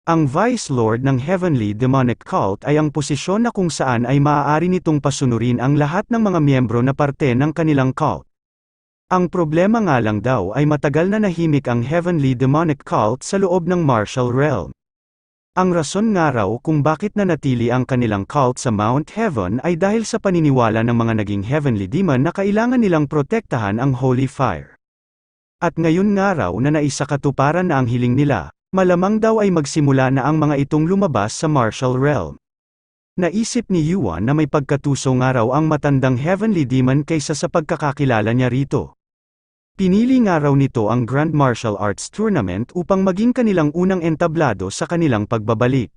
Ang Vice Lord ng Heavenly Demonic Cult ay ang posisyon na kung saan ay maaari nitong pasunurin ang lahat ng mga miyembro na parte ng kanilang cult. Ang problema nga lang daw ay matagal na nahimik ang Heavenly Demonic Cult sa loob ng Martial Realm. Ang rason nga raw kung bakit nanatili ang kanilang cult sa Mount Heaven ay dahil sa paniniwala ng mga naging Heavenly Demon na kailangan nilang protektahan ang Holy Fire. At ngayon nga raw na naisakatuparan na ang hiling nila, malamang daw ay magsimula na ang mga itong lumabas sa Martial Realm. Naisip ni Yuan na may pagkatuso nga raw ang matandang Heavenly Demon kaysa sa pagkakakilala niya rito. Pinili nga raw nito ang Grand Martial Arts Tournament upang maging kanilang unang entablado sa kanilang pagbabalik.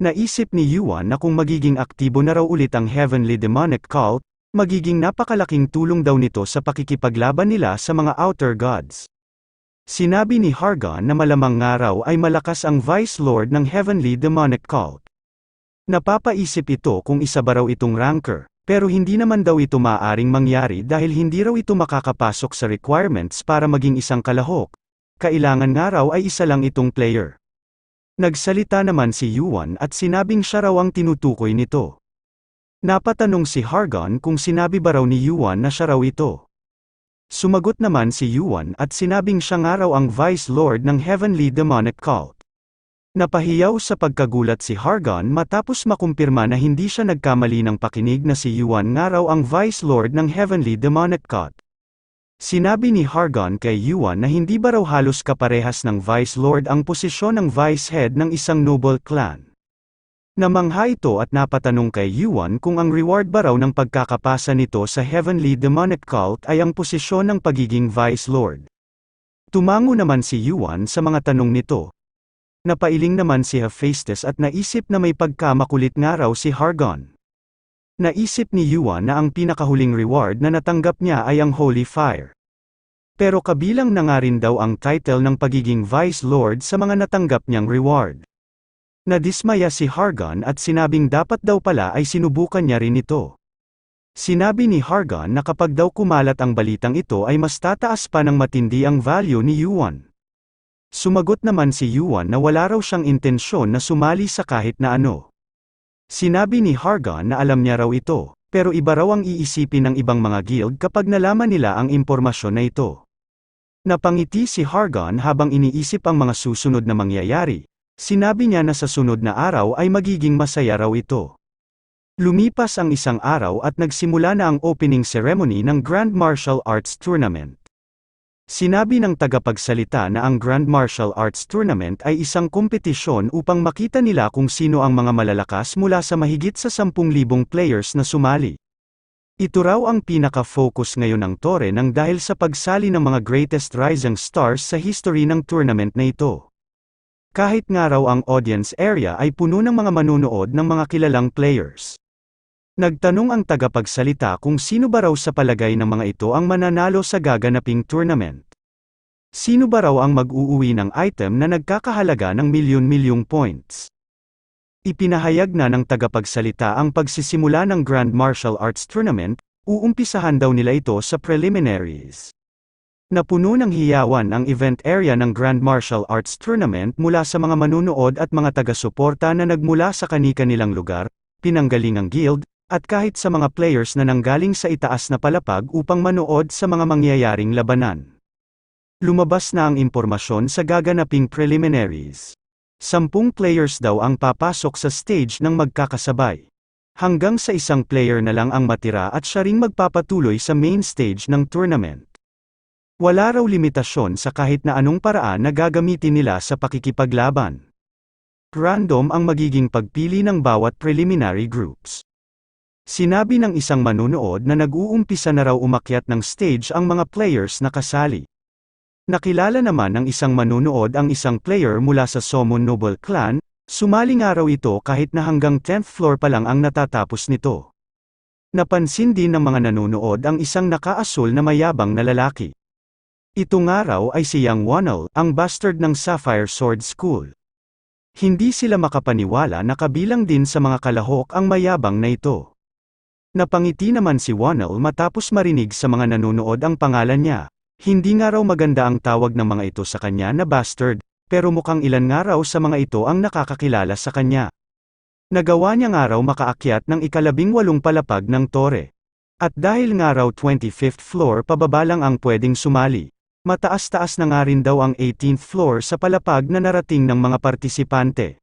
Naisip ni Yuan na kung magiging aktibo na raw ulit ang Heavenly Demonic Cult, magiging napakalaking tulong daw nito sa pakikipaglaban nila sa mga Outer Gods. Sinabi ni Hargon na malamang nga raw ay malakas ang Vice Lord ng Heavenly Demonic Cult. Napapaisip ito kung isa ba raw itong ranker, pero hindi naman daw ito maaaring mangyari dahil hindi raw ito makakapasok sa requirements para maging isang kalahok. Kailangan nga raw ay isa lang itong player. Nagsalita naman si Yuan at sinabing siya raw ang tinutukoy nito. Napatanong si Hargon kung sinabi ba raw ni Yuan na siya raw ito. Sumagot naman si Yuan at sinabing siya nga raw ang Vice Lord ng Heavenly Demonic Cult. Napahiyaw sa pagkagulat si Hargon matapos makumpirma na hindi siya nagkamali ng pakinig na si Yuan nga raw ang Vice Lord ng Heavenly Demonic Cult. Sinabi ni Hargon kay Yuan na hindi ba raw halos kaparehas ng Vice Lord ang posisyon ng Vice Head ng isang noble clan. Namangha ito at napatanong kay Yuan kung ang reward ba raw ng pagkakapasa nito sa Heavenly Demonic Cult ay ang posisyon ng pagiging Vice Lord. Tumango naman si Yuan sa mga tanong nito. Napailing naman si Hephaestus at naisip na may pagkamakulit nga raw si Hargon. Naisip ni Yuan na ang pinakahuling reward na natanggap niya ay ang Holy Fire. Pero kabilang na nga rin daw ang title ng pagiging Vice Lord sa mga natanggap niyang reward. Nadismaya si Hargon at sinabing dapat daw pala ay sinubukan niya rin ito. Sinabi ni Hargon na kapag daw kumalat ang balitang ito ay mas tataas pa ng matindi ang value ni Yuan. Sumagot naman si Yuan na wala raw siyang intensyon na sumali sa kahit na ano. Sinabi ni Hargon na alam niya raw ito, pero iba raw ang iisipin ng ibang mga guild kapag nalaman nila ang impormasyon na ito. Napangiti si Hargon habang iniisip ang mga susunod na mangyayari. Sinabi niya na sa sunod na araw ay magiging masaya raw ito. Lumipas ang isang araw at nagsimula na ang opening ceremony ng Grand Martial Arts Tournament. Sinabi ng tagapagsalita na ang Grand Martial Arts Tournament ay isang kompetisyon upang makita nila kung sino ang mga malalakas mula sa mahigit sa 10,000 players na sumali. Ito raw ang pinaka-focus ngayon ng Torre nang dahil sa pagsali ng mga greatest rising stars sa history ng tournament na ito. Kahit nga raw ang audience area ay puno ng mga manunood ng mga kilalang players. Nagtanong ang tagapagsalita kung sino ba raw sa palagay ng mga ito ang mananalo sa gaganaping tournament. Sino ba raw ang mag-uuwi ng item na nagkakahalaga ng milyon-milyong points? Ipinahayag na ng tagapagsalita ang pagsisimula ng Grand Martial Arts Tournament, uumpisahan daw nila ito sa preliminaries. Napuno ng hiyawan ang event area ng Grand Martial Arts Tournament mula sa mga manunood at mga taga-suporta na nagmula sa kani-kanilang lugar, pinanggalingang guild, at kahit sa mga players na nanggaling sa itaas na palapag upang manood sa mga mangyayaring labanan. Lumabas na ang impormasyon sa gaganaping preliminaries. 10 players daw ang papasok sa stage ng magkakasabay. Hanggang sa isang player na lang ang matira at siya ring magpapatuloy sa main stage ng tournament. Wala raw limitasyon sa kahit na anong paraan na gagamitin nila sa pakikipaglaban. Random ang magiging pagpili ng bawat preliminary groups. Sinabi ng isang manunood na nag-uumpisa na raw umakyat ng stage ang mga players na kasali. Nakilala naman ng isang manunood ang isang player mula sa Somon Noble Clan, sumali nga raw ito kahit na hanggang 10th floor pa lang ang natatapos nito. Napansin din ng mga nanonood ang isang nakaasul na mayabang na lalaki. Ito nga raw ay si Yang Wonel, ang bastard ng Sapphire Sword School. Hindi sila makapaniwala na kabilang din sa mga kalahok ang mayabang na ito. Napangiti naman si Wonel matapos marinig sa mga nanonood ang pangalan niya. Hindi nga raw maganda ang tawag ng mga ito sa kanya na bastard, pero mukhang ilan nga raw sa mga ito ang nakakakilala sa kanya. Nagawa niya nga raw makaakyat ng ika-18 palapag ng tore. At dahil nga raw 25th floor pababa lang ang pwedeng sumali, mataas-taas na nga rin daw ang 18th floor sa palapag na narating ng mga partisipante.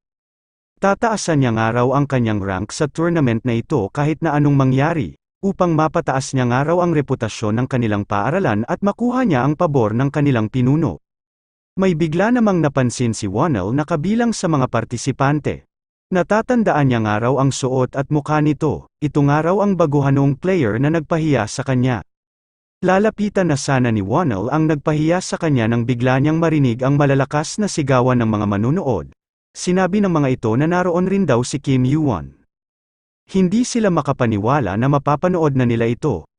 Tataasan niya nga raw ang kanyang rank sa tournament na ito kahit na anong mangyari, upang mapataas niya nga raw ang reputasyon ng kanilang paaralan at makuha niya ang pabor ng kanilang pinuno. May bigla namang napansin si Wonnell na kabilang sa mga partisipante. Natatandaan niya nga raw ang suot at mukha nito, ito nga raw ang baguhanong player na nagpahiya sa kanya. Lalapitan na sana ni Wonnell ang nagpahiya sa kanya nang bigla niyang marinig ang malalakas na sigawan ng mga manunood. Sinabi ng mga ito na naroon rin daw si Kim Yoo-won. Hindi sila makapaniwala na mapapanood na nila ito.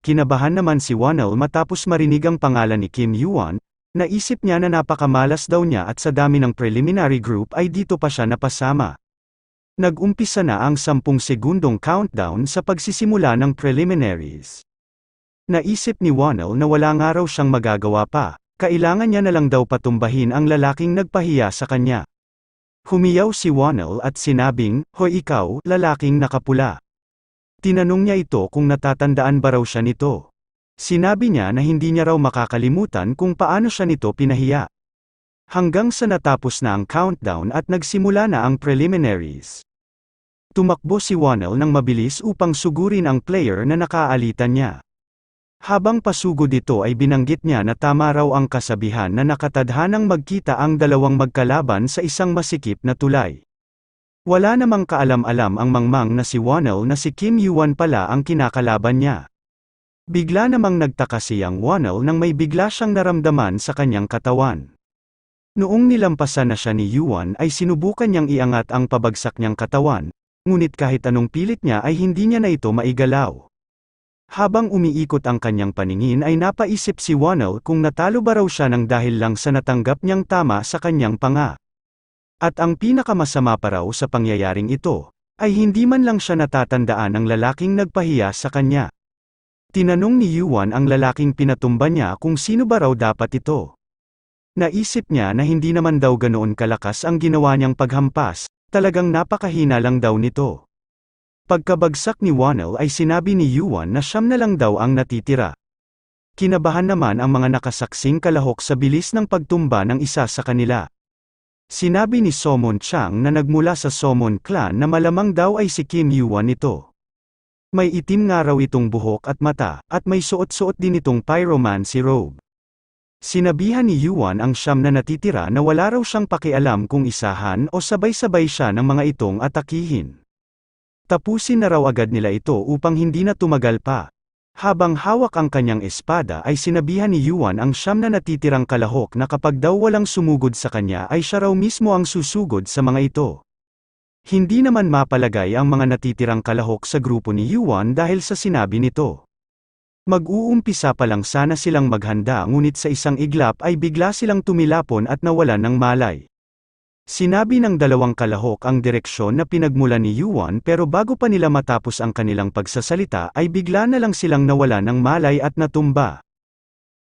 Kinabahan naman si Wonnell matapos marinig ang pangalan ni Kim Yoo-won, naisip niya na napakamalas daw niya at sa dami ng preliminary group ay dito pa siya napasama. Nag-umpisa na ang 10 segundong countdown sa pagsisimula ng preliminaries. Naisip ni Wonnell na wala nga raw siyang magagawa pa, kailangan niya na lang daw patumbahin ang lalaking nagpahiya sa kanya. Humiyaw si Wonnell at sinabing, "Hoy ikaw, lalaking nakapula." Tinanong niya ito kung natatandaan ba raw siya nito. Sinabi niya na hindi niya raw makakalimutan kung paano siya nito pinahiya. Hanggang sa natapos na ang countdown at nagsimula na ang preliminaries. Tumakbo si Wonnell ng mabilis upang sugurin ang player na nakaalitan niya. Habang pasugod ito ay binanggit niya na tama raw ang kasabihan na nakatadhanang magkita ang dalawang magkalaban sa isang masikip na tulay. Wala namang kaalam-alam ang mangmang na si Wonnell na si Kim Yoo-won pala ang kinakalaban niya. Bigla namang nagtaka si Yang Wonnell nang may bigla siyang naramdaman sa kanyang katawan. Noong nilampasan na siya ni Yoo-won ay sinubukan niyang iangat ang pabagsak niyang katawan, ngunit kahit anong pilit niya ay hindi niya na ito maigalaw. Habang umiikot ang kanyang paningin ay napaisip si Wonnell kung natalo ba raw siya ng dahil lang sa natanggap niyang tama sa kanyang panga. At ang pinakamasama pa raw sa pangyayaring ito, ay hindi man lang siya natatandaan ang lalaking nagpahiya sa kanya. Tinanong ni Yoo-won ang lalaking pinatumba niya kung sino ba raw dapat ito. Naisip niya na hindi naman daw ganoon kalakas ang ginawa niyang paghampas, talagang napakahina lang daw nito. Pagkabagsak ni Wonnell ay sinabi ni Yoo-won na siyam na lang daw ang natitira. Kinabahan naman ang mga nakasaksing kalahok sa bilis ng pagtumba ng isa sa kanila. Sinabi ni Somon Chang na nagmula sa Somon clan na malamang daw ay si Kim Yoo-won ito. May itim nga raw itong buhok at mata, at may suot-suot din itong pyromancy robe. Sinabihan ni Yoo-won ang siyam na natitira na wala raw siyang pakialam kung isahan o sabay-sabay siya ng mga itong atakihin. Tapusin na raw agad nila ito upang hindi na tumagal pa. Habang hawak ang kanyang espada ay sinabihan ni Yoo-won ang siyam na natitirang kalahok na kapag daw walang sumugod sa kanya ay siya raw mismo ang susugod sa mga ito. Hindi naman mapalagay ang mga natitirang kalahok sa grupo ni Yoo-won dahil sa sinabi nito. Mag-uumpisa pa lang sana silang maghanda ngunit sa isang iglap ay bigla silang tumilapon at nawalan ng malay. Sinabi ng dalawang kalahok ang direksyon na pinagmulan ni Yoo-won pero bago pa nila matapos ang kanilang pagsasalita ay bigla na lang silang nawala ng malay at natumba.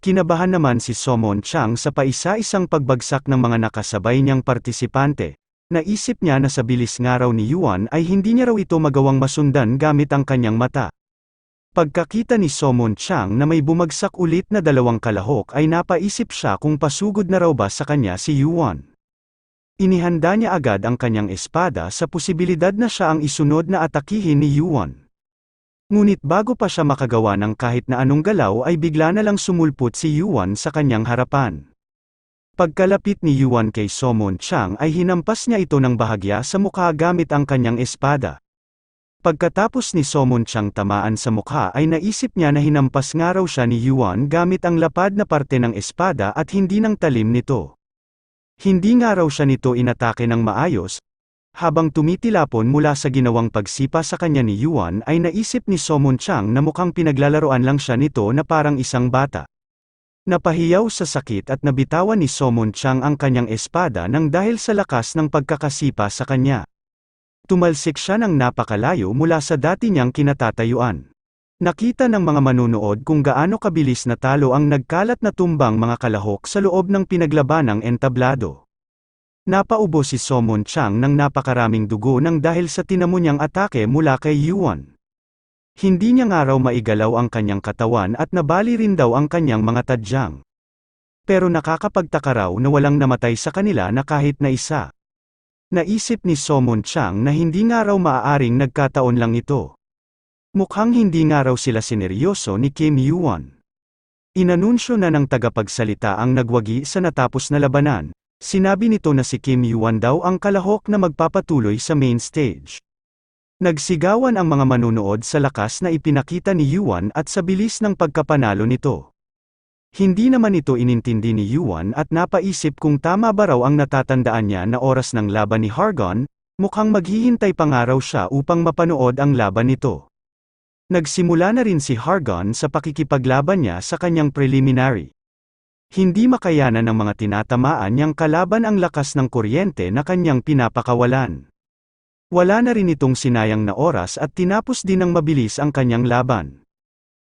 Kinabahan naman si Somon Chang sa paisa-isang pagbagsak ng mga nakasabay niyang partisipante. Naisip niya na sa bilis nga raw ni Yoo-won ay hindi niya raw ito magawang masundan gamit ang kanyang mata. Pagkakita ni Somon Chang na may bumagsak ulit na dalawang kalahok ay napaisip siya kung pasugod na raw ba sa kanya si Yoo-won. Inihanda niya agad ang kanyang espada sa posibilidad na siya ang isunod na atakihin ni Yoo-won. Ngunit bago pa siya makagawa ng kahit na anong galaw ay bigla na lang sumulpot si Yoo-won sa kanyang harapan. Pagkalapit ni Yoo-won kay Somon Chang ay hinampas niya ito ng bahagya sa mukha gamit ang kanyang espada. Pagkatapos ni Somon Chang tamaan sa mukha ay naisip niya na hinampas nga raw siya ni Yoo-won gamit ang lapad na parte ng espada at hindi ng talim nito. Hindi nga raw siya nito inatake ng maayos. Habang tumitilapon mula sa ginawang pagsipa sa kanya ni Yoo-won ay naisip ni Somon Chang na mukhang pinaglalaroan lang siya nito na parang isang bata. Napahiyaw sa sakit at nabitawan ni Somon Chang ang kanyang espada nang dahil sa lakas ng pagkakasipa sa kanya. Tumalsik siya ng napakalayo mula sa dati niyang kinatatayuan. Nakita ng mga manunood kung gaano kabilis natalo ang nagkalat na tumbang mga kalahok sa loob ng pinaglabanang entablado. Napaubo si Somon Chang ng napakaraming dugo nang dahil sa tinamo niyang atake mula kay Yuan. Hindi niya nga raw maigalaw ang kanyang katawan at nabali rin daw ang kanyang mga tadyang. Pero nakakapagtaka raw na walang namatay sa kanila na kahit na isa. Naisip ni Somon Chang na hindi nga raw maaaring nagkataon lang ito. Mukhang hindi nga raw sila sineryoso ni Kim Yuan. Inanunsyo na ng tagapagsalita ang nagwagi sa natapos na labanan. Sinabi nito na si Kim Yuan daw ang kalahok na magpapatuloy sa main stage. Nagsigawan ang mga manunood sa lakas na ipinakita ni Yuan at sa bilis ng pagkapanalo nito. Hindi naman ito inintindi ni Yuan at napaisip kung tama ba raw ang natatandaan niya na oras ng laban ni Hargon, mukhang maghihintay pa nga raw siya upang mapanood ang laban nito. Nagsimula na rin si Hargon sa pakikipaglaban niya sa kanyang preliminary. Hindi makayanan ng mga tinatamaan niyang kalaban ang lakas ng kuryente na kanyang pinapakawalan. Wala na rin itong sinayang na oras at tinapos din ng mabilis ang kanyang laban.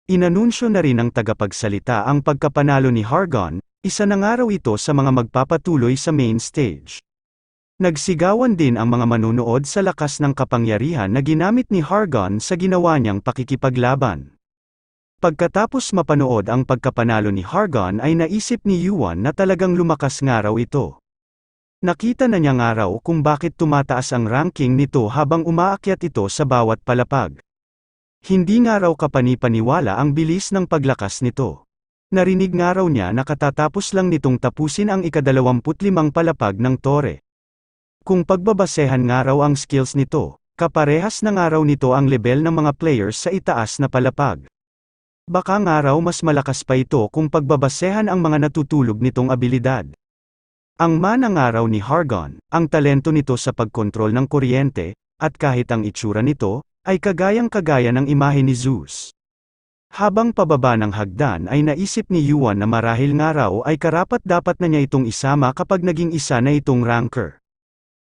Inanunsyo na rin ng tagapagsalita ang pagkapanalo ni Hargon, isa na nga raw ito sa mga magpapatuloy sa main stage. Nagsigawan din ang mga manunood sa lakas ng kapangyarihan na ginamit ni Hargon sa ginawa niyang pakikipaglaban. Pagkatapos mapanood ang pagkapanalo ni Hargon ay naisip ni Yuan na talagang lumakas nga raw ito. Nakita na niya nga raw kung bakit tumataas ang ranking nito habang umaakyat ito sa bawat palapag. Hindi nga raw kapani-paniwala ang bilis ng paglakas nito. Narinig nga raw niya na katatapos lang nitong tapusin ang ika-25 palapag ng tore. Kung pagbabasehan nga raw ang skills nito, kaparehas na nga raw nito ang level ng mga players sa itaas na palapag. Baka nga raw mas malakas pa ito kung pagbabasehan ang mga natutulog nitong abilidad. Ang mana nga raw ni Hargon, ang talento nito sa pagkontrol ng kuryente, at kahit ang itsura nito, ay kagayang-kagaya ng imahe ni Zeus. Habang pababa ng hagdan ay naisip ni Yuan na marahil nga raw ay karapat-dapat na niya itong isama kapag naging isa na itong ranker.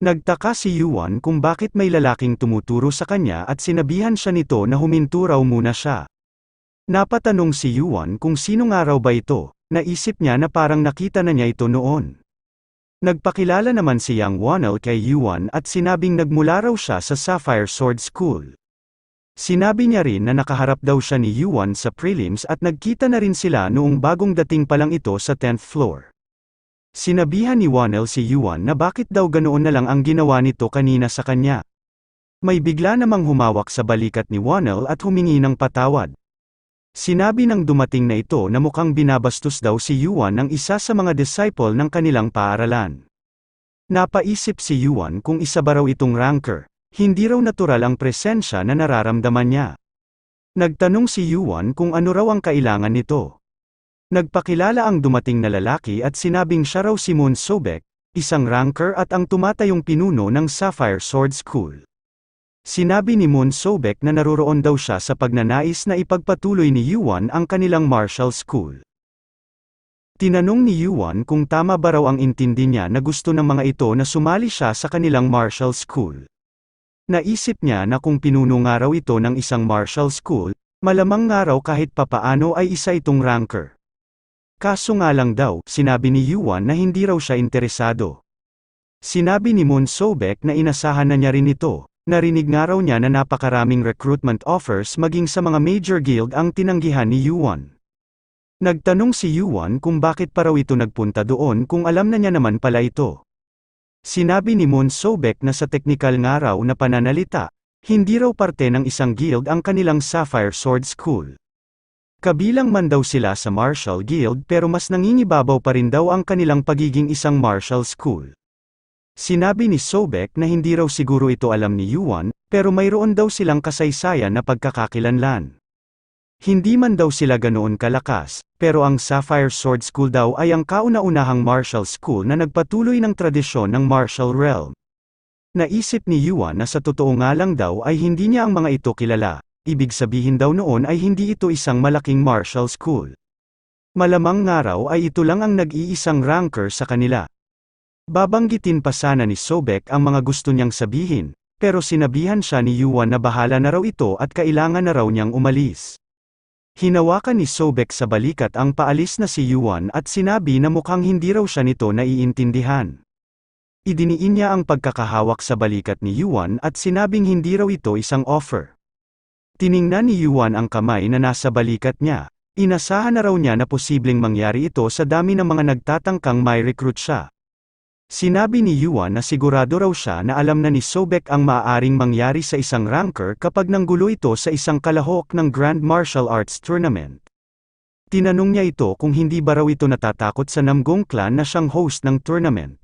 Nagtaka si Yuan kung bakit may lalaking tumuturo sa kanya at sinabihan siya nito na huminto raw muna siya. Napatanong si Yuan kung sino nga raw ba ito, naisip niya na parang nakita na niya ito noon. Nagpakilala naman si Yang Wonel kay Yuan at sinabing nagmula raw siya sa Sapphire Sword School. Sinabi niya rin na nakaharap daw siya ni Yuan sa prelims at nagkita na rin sila noong bagong dating pa lang ito sa 10th floor. Sinabihan ni Wonel si Yuan na bakit daw ganoon na lang ang ginawa nito kanina sa kanya. May bigla namang humawak sa balikat ni Wonel at humingi ng patawad. Sinabi ng dumating na ito na mukhang binabastos daw si Yuan ng isa sa mga disciple ng kanilang paaralan. Napaisip si Yuan kung isa ba raw itong ranker, hindi raw natural ang presensya na nararamdaman niya. Nagtanong si Yuan kung ano raw ang kailangan nito. Nagpakilala ang dumating na lalaki at sinabing siya raw si Moon Sobek, isang ranker at ang tumatayong pinuno ng Sapphire Sword School. Sinabi ni Moon Sobek na naroroon daw siya sa pagnanais na ipagpatuloy ni Yuan ang kanilang martial school. Tinanong ni Yuan kung tama ba raw ang intindi niya na gusto ng mga ito na sumali siya sa kanilang martial school. Naisip niya na kung pinuno nga raw ito ng isang martial school, malamang nga raw kahit papaano ay isa itong ranker. Kaso nga lang daw, sinabi ni Yuan na hindi raw siya interesado. Sinabi ni Moon Sobek na inasahan na niya rin ito. Narinig nga raw niya na napakaraming recruitment offers maging sa mga major guild ang tinanggihan ni Yuan. Nagtanong si Yuan kung bakit pa raw ito nagpunta doon kung alam na niya naman pala ito. Sinabi ni Moon Sobek na sa teknikal nga raw na pananalita, hindi raw parte ng isang guild ang kanilang Sapphire Sword School. Kabilang man daw sila sa Martial Guild pero mas nangingibabaw pa rin daw ang kanilang pagiging isang martial school. Sinabi ni Sobek na hindi raw siguro ito alam ni Yuan, pero mayroon daw silang kasaysayan na pagkakakilanlan. Hindi man daw sila ganoon kalakas, pero ang Sapphire Sword School daw ay ang kauna-unahang martial school na nagpatuloy ng tradisyon ng martial realm. Naisip ni Yuan na sa totoo nga lang daw ay hindi niya ang mga ito kilala, ibig sabihin daw noon ay hindi ito isang malaking martial school. Malamang nga raw ay ito lang ang nag-iisang ranker sa kanila. Babanggitin pa sana ni Sobek ang mga gusto niyang sabihin, pero sinabihan siya ni Yuan na bahala na raw ito at kailangan na raw niyang umalis. Hinawakan ni Sobek sa balikat ang paalis na si Yuan at sinabi na mukhang hindi raw siya nito naiintindihan. Idiniin niya ang pagkakahawak sa balikat ni Yuan at sinabing hindi raw ito isang offer. Tiningnan ni Yuan ang kamay na nasa balikat niya. Inasahan na raw niya na posibleng mangyari ito sa dami ng mga nagtatangkang may recruit siya. Sinabi ni Yuan na sigurado raw siya na alam na ni Sobek ang maaaring mangyari sa isang ranker kapag nanggulo ito sa isang kalahok ng Grand Martial Arts Tournament. Tinanong niya ito kung hindi ba raw ito natatakot sa Namgong clan na siyang host ng tournament.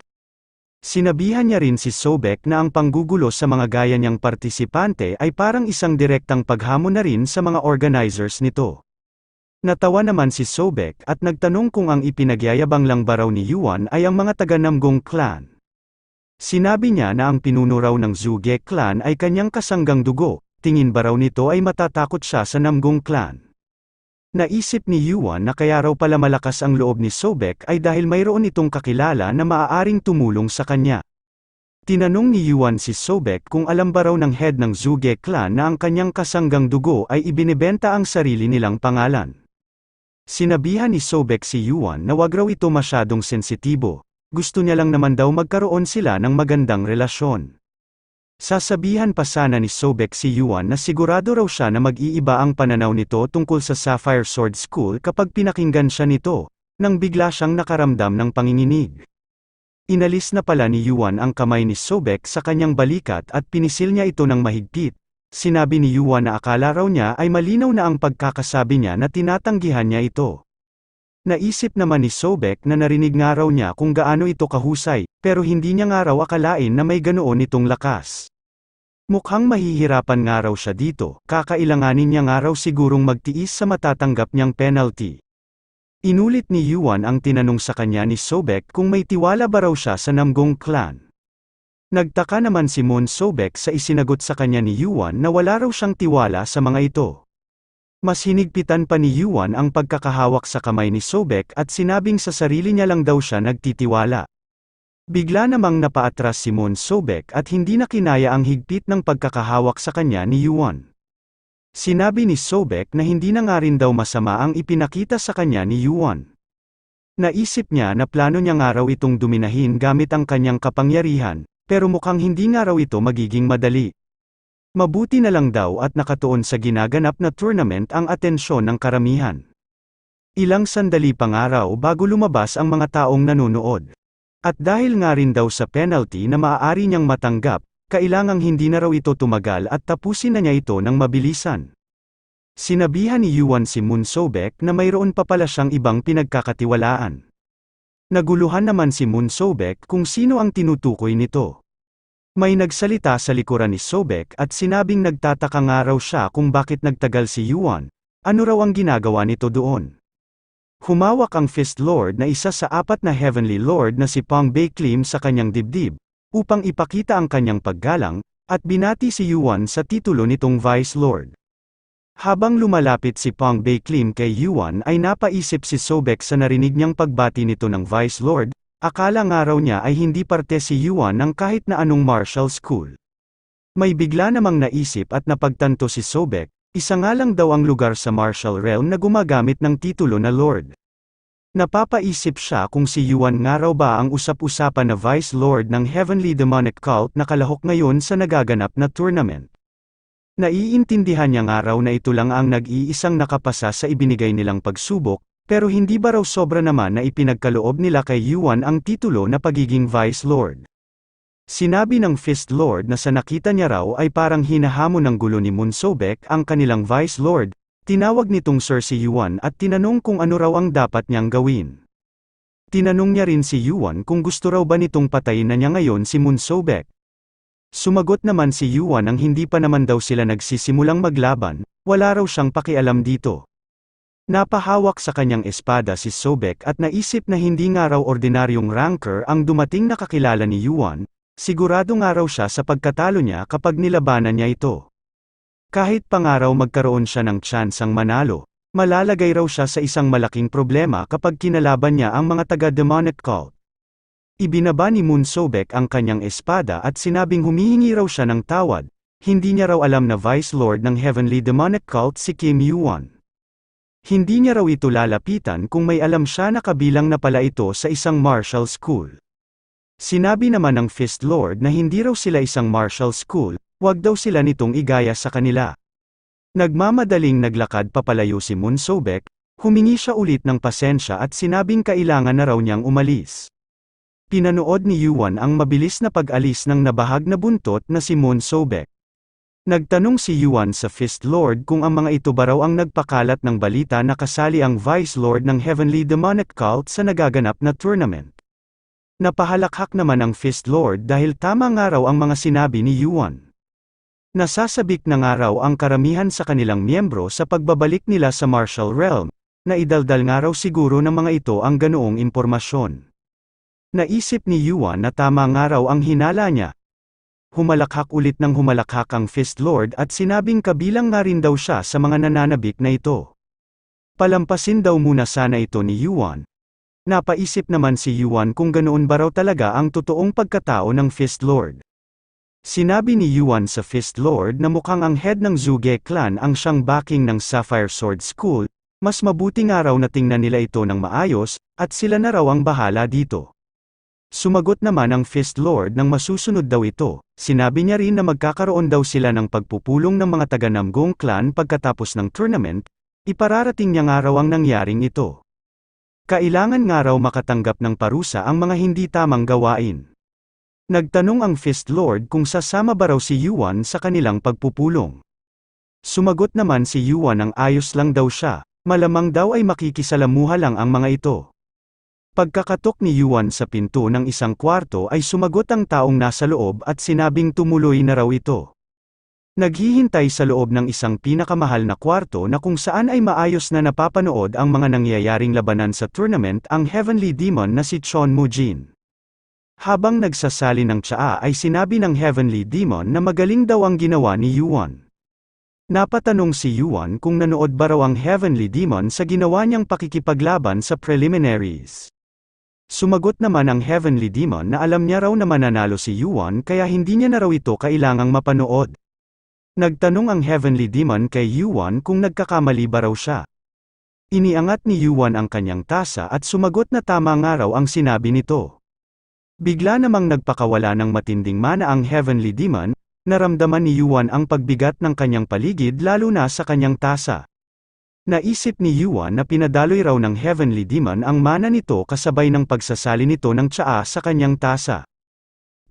Sinabihan niya rin si Sobek na ang panggugulo sa mga gaya niyang partisipante ay parang isang direktang paghamon na rin sa mga organizers nito. Natawa naman si Sobek at nagtanong kung ang ipinagyayabang lang ba raw ni Yuan ay ang mga taga-Namgong clan. Sinabi niya na ang pinuno raw ng Zhuge clan ay kanyang kasanggang dugo, tingin ba raw nito ay matatakot siya sa Namgong clan. Naisip ni Yuan na kaya raw pala malakas ang loob ni Sobek ay dahil mayroon itong kakilala na maaaring tumulong sa kanya. Tinanong ni Yuan si Sobek kung alam ba raw ng head ng Zhuge clan na ang kanyang kasanggang dugo ay ibinebenta ang sarili nilang pangalan. Sinabihan ni Sobek si Yuan na wag raw ito masyadong sensitibo, gusto niya lang naman daw magkaroon sila ng magandang relasyon. Sasabihan pa sana ni Sobek si Yuan na sigurado raw siya na mag-iiba ang pananaw nito tungkol sa Sapphire Sword School kapag pinakinggan siya nito, nang bigla siyang nakaramdam ng panginginig. Inalis na pala ni Yuan ang kamay ni Sobek sa kanyang balikat at pinisil niya ito ng mahigpit. Sinabi ni Yuan na akala raw niya ay malinaw na ang pagkakasabi niya na tinatanggihan niya ito. Naisip naman ni Sobek na narinig nga raw niya kung gaano ito kahusay, pero hindi niya nga raw akalain na may ganoon itong lakas. Mukhang mahihirapan nga raw siya dito, kakailanganin niya nga raw sigurong magtiis sa matatanggap niyang penalty. Inulit ni Yuan ang tinanong sa kanya ni Sobek kung may tiwala ba raw siya sa Namgong clan. Nagtaka naman si Moon Sobek sa isinagot sa kanya ni Yuan na wala raw siyang tiwala sa mga ito. Mas hinigpitan pa ni Yuan ang pagkakahawak sa kamay ni Sobek at sinabing sa sarili niya lang daw siya nagtitiwala. Bigla namang napaatras si Moon Sobek at hindi na kinaya ang higpit ng pagkakahawak sa kanya ni Yuan. Sinabi ni Sobek na hindi na nga rin daw masama ang ipinakita sa kanya ni Yuan. Naisip niya na plano niya nga raw itong duminahin gamit ang kanyang kapangyarihan, pero mukhang hindi nga raw ito magiging madali. Mabuti na lang daw at nakatuon sa ginaganap na tournament ang atensyon ng karamihan. Ilang sandali pa nga raw bago lumabas ang mga taong nanonood. At dahil nga rin daw sa penalty na maaari niyang matanggap, kailangang hindi na raw ito tumagal at tapusin na niya ito ng mabilisan. Sinabihan ni Yuan si Moon Sobek na mayroon pa pala siyang ibang pinagkakatiwalaan. Naguluhan naman si Moon Sobek kung sino ang tinutukoy nito. May nagsalita sa likuran ni Sobek at sinabing nagtataka nga raw siya kung bakit nagtagal si Yuan, ano raw ang ginagawa nito doon. Humawak ang Fist Lord na isa sa 4 na Heavenly Lord na si Pang Beiklim sa kanyang dibdib, upang ipakita ang kanyang paggalang, at binati si Yuan sa titulo nitong Vice Lord. Habang lumalapit si Pang Beiklim kay Yuan ay napaisip si Sobek sa narinig niyang pagbati nito ng Vice Lord, akala nga raw niya ay hindi parte si Yuan ng kahit na anong martial school. May bigla namang naisip at napagtanto si Sobek, isa nga lang daw ang lugar sa martial realm na gumagamit ng titulo na Lord. Napapaisip siya kung si Yuan nga raw ba ang usap-usapan na Vice Lord ng Heavenly Demonic Cult na kalahok ngayon sa nagaganap na tournament. Naiintindihan niya nga raw na ito lang ang nag-iisang nakapasa sa ibinigay nilang pagsubok, pero hindi ba raw sobra naman na ipinagkaloob nila kay Yuan ang titulo na pagiging Vice Lord. Sinabi ng Fist Lord na sa nakita niya raw ay parang hinahamon ng gulo ni Moon Sobek ang kanilang Vice Lord, tinawag nitong Sir si Yuan at tinanong kung ano raw ang dapat niyang gawin. Tinanong niya rin si Yuan kung gusto raw ba nitong patayin na niya ngayon si Moon Sobek. Sumagot naman si Yuan ang hindi pa naman daw sila nagsisimulang maglaban, wala raw siyang pakialam dito. Napahawak sa kanyang espada si Sobek at naisip na hindi nga raw ordinaryong ranker ang dumating na kakilala ni Yuan, sigurado nga raw siya sa pagkatalo niya kapag nilabanan niya ito. Kahit pa nga raw magkaroon siya ng tsansang manalo, malalagay raw siya sa isang malaking problema kapag kinalaban niya ang mga taga-demonic cult. Ibinaba ni Moon Sobek ang kanyang espada at sinabing humihingi raw siya ng tawad, hindi niya raw alam na Vice Lord ng Heavenly Demonic Cult si Kim Yuan. Hindi niya raw ito lalapitan kung may alam siya na kabilang na pala ito sa isang martial school. Sinabi naman ng Fist Lord na hindi raw sila isang martial school, wag daw sila nitong igaya sa kanila. Nagmamadaling naglakad papalayo si Moon Sobek, humingi siya ulit ng pasensya at sinabing kailangan na raw niyang umalis. Pinanood ni Yuan ang mabilis na pag-alis ng nabahag na buntot na si Moon Sobek. Nagtanong si Yuan sa Fist Lord kung ang mga ito ba raw ang nagpakalat ng balita na kasali ang Vice Lord ng Heavenly Demonic Cult sa nagaganap na tournament. Napahalakhak naman ang Fist Lord dahil tama nga raw ang mga sinabi ni Yuan. Nasasabik na nga raw ang karamihan sa kanilang miyembro sa pagbabalik nila sa martial realm, na idaldal nga raw siguro ng mga ito ang ganoong impormasyon. Naisip ni Yuan na tama nga raw ang hinala niya. Humalakhak ulit ng humalakhak ang Fist Lord at sinabing kabilang nga rin daw siya sa mga nananabik na ito. Palampasin daw muna sana ito ni Yuan. Napaisip naman si Yuan kung ganoon ba raw talaga ang totoong pagkatao ng Fist Lord. Sinabi ni Yuan sa Fist Lord na mukhang ang head ng Zhuge clan ang siyang backing ng Sapphire Sword School, mas mabuti nga raw na tingnan nila ito ng maayos, at sila na raw ang bahala dito. Sumagot naman ang Fist Lord nang masusunod daw ito, sinabi niya rin na magkakaroon daw sila ng pagpupulong ng mga taga-Namgong clan pagkatapos ng tournament, ipararating niya nga raw ang nangyaring ito. Kailangan nga raw makatanggap ng parusa ang mga hindi tamang gawain. Nagtanong ang Fist Lord kung sasama ba raw si Yuan sa kanilang pagpupulong. Sumagot naman si Yuan ang ayos lang daw siya, malamang daw ay makikisalamuha lang ang mga ito. Pagkakatok ni Yuan sa pinto ng isang kwarto ay sumagot ang taong nasa loob at sinabing tumuloy na raw ito. Naghihintay sa loob ng isang pinakamahal na kwarto na kung saan ay maayos na napapanood ang mga nangyayaring labanan sa tournament ang Heavenly Demon na si Chon Mujin. Habang nagsasali ng tsaa ay sinabi ng Heavenly Demon na magaling daw ang ginawa ni Yuan. Napatanong si Yuan kung nanood ba raw ang Heavenly Demon sa ginawa niyang pakikipaglaban sa preliminaries. Sumagot naman ang Heavenly Demon na alam niya raw na mananalo si Yuan kaya hindi niya na raw ito kailangang mapanood. Nagtanong ang Heavenly Demon kay Yuan kung nagkakamali ba raw siya. Iniangat ni Yuan ang kanyang tasa at sumagot na tama nga raw ang sinabi nito. Bigla namang nagpakawala ng matinding mana ang Heavenly Demon, naramdaman ni Yuan ang pagbigat ng kanyang paligid lalo na sa kanyang tasa. Naisip ni Yuan na pinadaloy raw ng Heavenly Demon ang mana nito kasabay ng pagsasali nito ng tsaa sa kanyang tasa.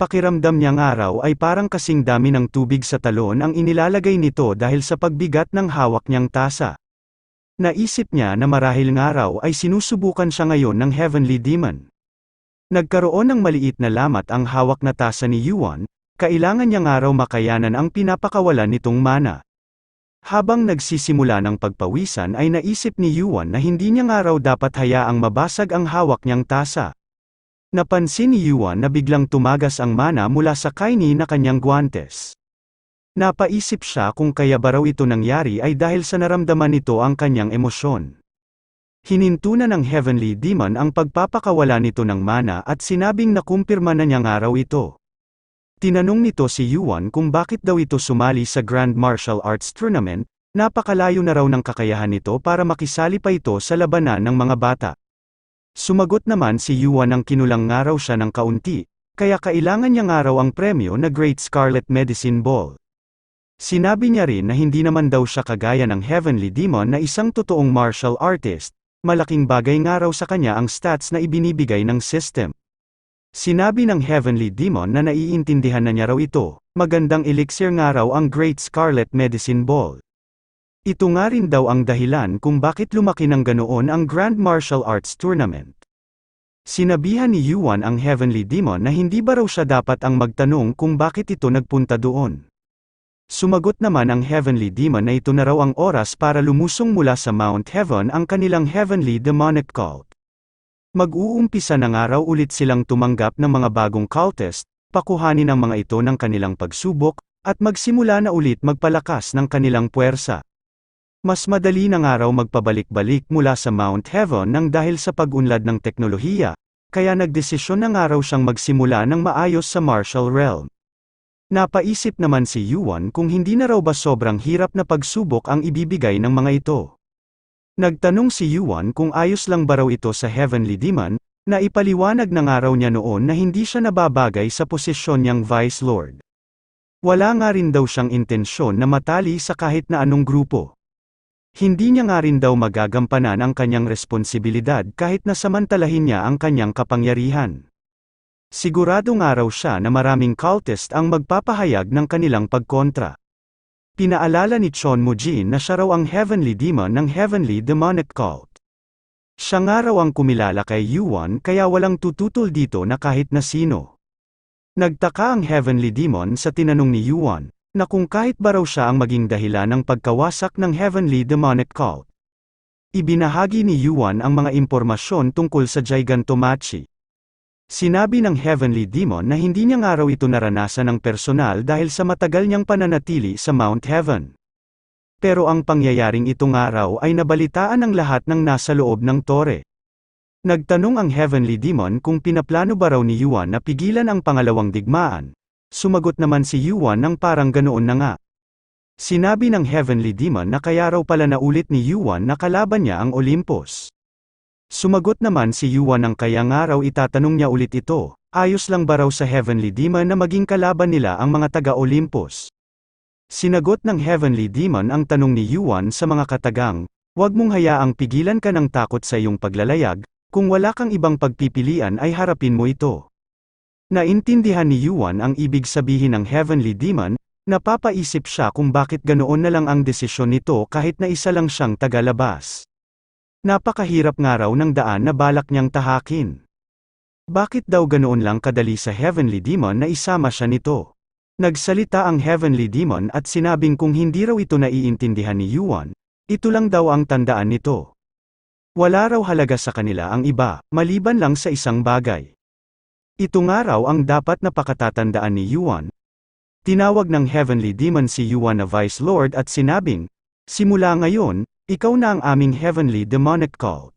Pakiramdam niya nga raw ay parang kasing dami ng tubig sa talon ang inilalagay nito dahil sa pagbigat ng hawak niyang tasa. Naisip niya na marahil nga raw ay sinusubukan siya ngayon ng Heavenly Demon. Nagkaroon ng maliit na lamat ang hawak na tasa ni Yuan, kailangan niya nga raw makayanan ang pinapakawalan nitong mana. Habang nagsisimula ng pagpawisan ay naisip ni Yuan na hindi niya nga raw dapat hayaang mabasag ang hawak niyang tasa. Napansin ni Yuan na biglang tumagas ang mana mula sa kaini na kanyang guwantes. Napaisip siya kung kaya ba raw ito nangyari ay dahil sa naramdaman nito ang kanyang emosyon. Hinintunan ng Heavenly Demon ang pagpapakawala nito ng mana at sinabing nakumpirma na niya nga raw ito. Tinanong nito si Yuan kung bakit daw ito sumali sa Grand Martial Arts Tournament, napakalayo na raw ng kakayahan nito para makisali pa ito sa labanan ng mga bata. Sumagot naman si Yuan ang kinulang nga raw siya ng kaunti, kaya kailangan niya nga raw ang premyo na Great Scarlet Medicine Ball. Sinabi niya rin na hindi naman daw siya kagaya ng Heavenly Demon na isang totoong martial artist, malaking bagay nga raw sa kanya ang stats na ibinibigay ng system. Sinabi ng Heavenly Demon na naiintindihan na niya raw ito, magandang elixir nga raw ang Great Scarlet Medicine Ball. Ito nga rin daw ang dahilan kung bakit lumaki ng ganoon ang Grand Martial Arts Tournament. Sinabihan ni Yuan ang Heavenly Demon na hindi ba raw siya dapat ang magtanong kung bakit ito nagpunta doon. Sumagot naman ang Heavenly Demon na ito na raw ang oras para lumusong mula sa Mount Heaven ang kanilang Heavenly Demonic Cult. Mag-uumpisa na nga raw ulit silang tumanggap ng mga bagong cultist, pakuhanin ang mga ito ng kanilang pagsubok, at magsimula na ulit magpalakas ng kanilang puwersa. Mas madali na nga raw magpabalik-balik mula sa Mount Heaven nang dahil sa pag-unlad ng teknolohiya, kaya nagdesisyon na nga raw siyang magsimula ng maayos sa martial realm. Napaisip naman si Yuan kung hindi na raw ba sobrang hirap na pagsubok ang ibibigay ng mga ito. Nagtanong si Yuan kung ayos lang ba raw ito sa Heavenly Demon, Naipaliwanag na nga raw niya noon na hindi siya nababagay sa posisyon niyang Vice Lord. Wala nga rin daw siyang intensyon na matali sa kahit na anong grupo. Hindi niya nga rin daw magagampanan ang kanyang responsibilidad kahit na samantalahin niya ang kanyang kapangyarihan. Sigurado nga raw siya na maraming cultist ang magpapahayag ng kanilang pagkontra. Pinaalala ni Chon Mu-jin na siya raw ang heavenly demon ng Heavenly Demonic Cult. Siya nga raw ang kumilala kay Yuan kaya walang tututol dito na kahit na sino. Nagtaka ang heavenly demon sa tinanong ni Yuan, na kung kahit ba raw siya ang maging dahilan ng pagkawasak ng Heavenly Demonic Cult. Ibinahagi ni Yuan ang mga impormasyon tungkol sa Gigantomachie. Sinabi ng heavenly demon na hindi niya nga raw ito naranasan ng personal dahil sa matagal niyang pananatili sa Mount Heaven. Pero ang pangyayaring ito nga raw ay nabalitaan ng lahat ng nasa loob ng tore. Nagtanong ang heavenly demon kung pinaplano ba raw ni Yuan na pigilan ang pangalawang digmaan. Sumagot naman si Yuan ng parang ganoon na nga. Sinabi ng heavenly demon na kaya raw pala naulit ni Yuan na kalaban niya ang Olympus. Sumagot naman si Yuan ng kaya nga raw itatanong niya ulit ito, ayos lang ba raw sa heavenly demon na maging kalaban nila ang mga taga-Olympus? Sinagot ng heavenly demon ang tanong ni Yuan sa mga katagang, "Huwag mong hayaang pigilan ka ng takot sa iyong paglalayag, kung wala kang ibang pagpipilian ay harapin mo ito." Naintindihan ni Yuan ang ibig sabihin ng heavenly demon, napapaisip siya kung bakit ganoon na lang ang desisyon nito kahit na isa lang siyang tagalabas. Napakahirap nga raw ng daan na balak niyang tahakin. Bakit daw ganoon lang kadali sa heavenly demon na isama siya nito? Nagsalita ang heavenly demon at sinabing kung hindi raw ito naiintindihan ni Yuan, ito lang daw ang tandaan nito. Wala raw halaga sa kanila ang iba, maliban lang sa isang bagay. Ito nga raw ang dapat na pakatatandaan ni Yuan. Tinawag ng heavenly demon si Yuan na Vice Lord at sinabing, "Simula ngayon, ikaw na ang aming Heavenly Demonic Cult."